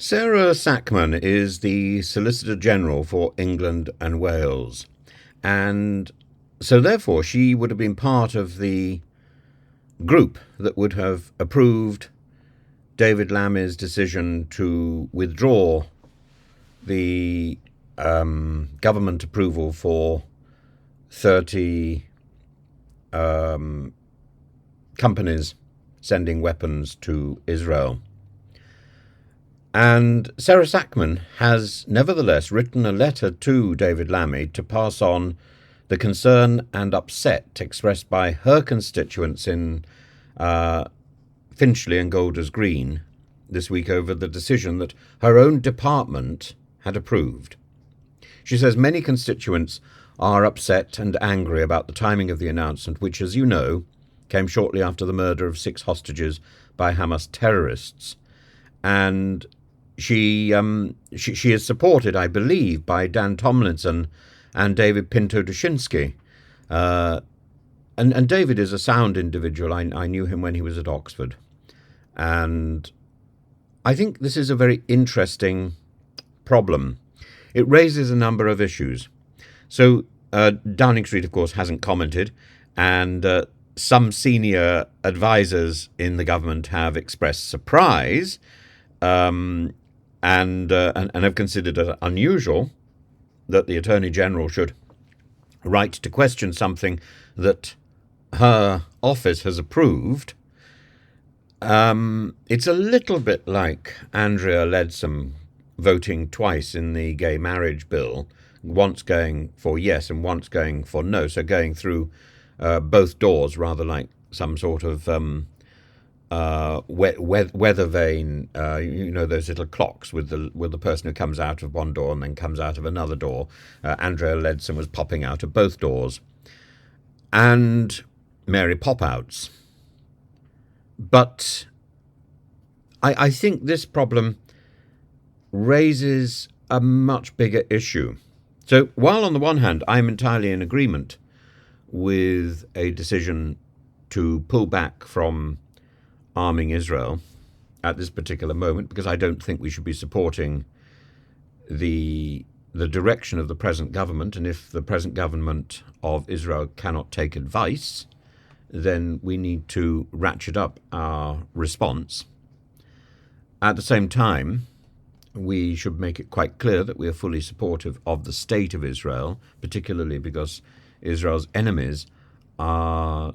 Sarah Sackman is the Solicitor General for England and Wales, and so therefore she would have been part of the group that would have approved David Lammy's decision to withdraw the government approval for 30 companies sending weapons to Israel. And Sarah Sackman has nevertheless written a letter to David Lammy to pass on the concern and upset expressed by her constituents in Finchley and Golders Green this week over the decision that her own department had approved. She says many constituents are upset and angry about the timing of the announcement, which, as you know, came shortly after the murder of 6 hostages by Hamas terrorists. And she is supported, I believe, by Dan Tomlinson and David Pinto-Dushinsky. And David is a sound individual. I knew him when he was at Oxford. And I think this is a very interesting problem. It raises a number of issues. So Downing Street, of course, hasn't commented, and some senior advisors in the government have expressed surprise and have considered it unusual that the Attorney General should write to question something that her office has approved. It's a little bit like Andrea Leadsom voting twice in the gay marriage bill, once going for yes and once going for no, so going through both doors, rather like some sort of weather vane, those little clocks with the person who comes out of one door and then comes out of another door. Andrea Leadsom was popping out of both doors, and Mary Pop-outs. But I think this problem raises a much bigger issue. So while on the one hand I'm entirely in agreement with a decision to pull back from arming Israel at this particular moment, because I don't think we should be supporting the direction of the present government, and if the present government of Israel cannot take advice, then we need to ratchet up our response. At the same time, we should make it quite clear that we are fully supportive of the state of Israel, particularly because Israel's enemies are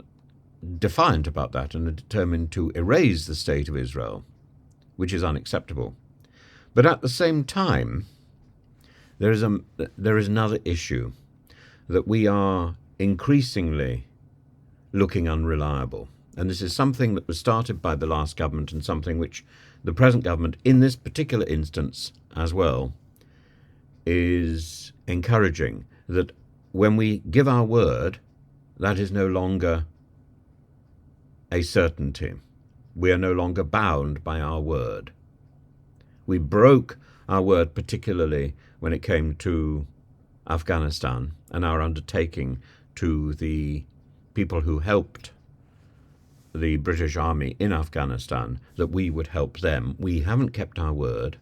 defiant about that and are determined to erase the state of Israel, which is unacceptable. But at the same time, there is another issue, that we are increasingly looking unreliable. And this is something that was started by the last government and something which the present government, in this particular instance as well, is encouraging, that when we give our word, that is no longer a certainty. We are no longer bound by our word. We broke our word, particularly when it came to Afghanistan and our undertaking to the people who helped the British Army in Afghanistan, that we would help them. We haven't kept our word.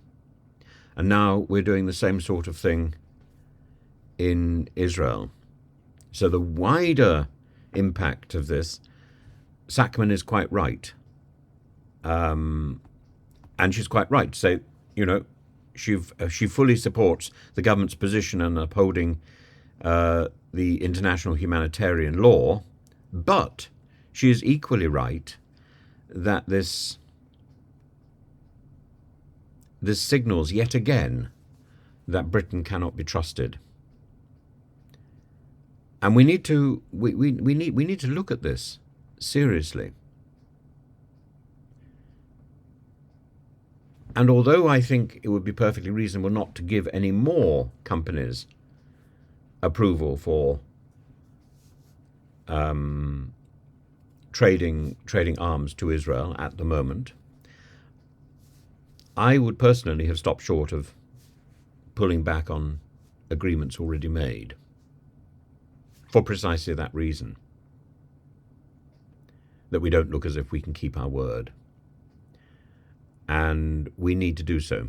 And now we're doing the same sort of thing in Israel. So the wider impact of this, Sackman is quite right. And she's quite right to say, she fully supports the government's position in upholding the international humanitarian law, but she is equally right that this signals yet again that Britain cannot be trusted. And we need to look at this seriously. And although I think it would be perfectly reasonable not to give any more companies approval for trading arms to Israel at the moment, I would personally have stopped short of pulling back on agreements already made, for precisely that reason, that we don't look as if we can keep our word. And we need to do so.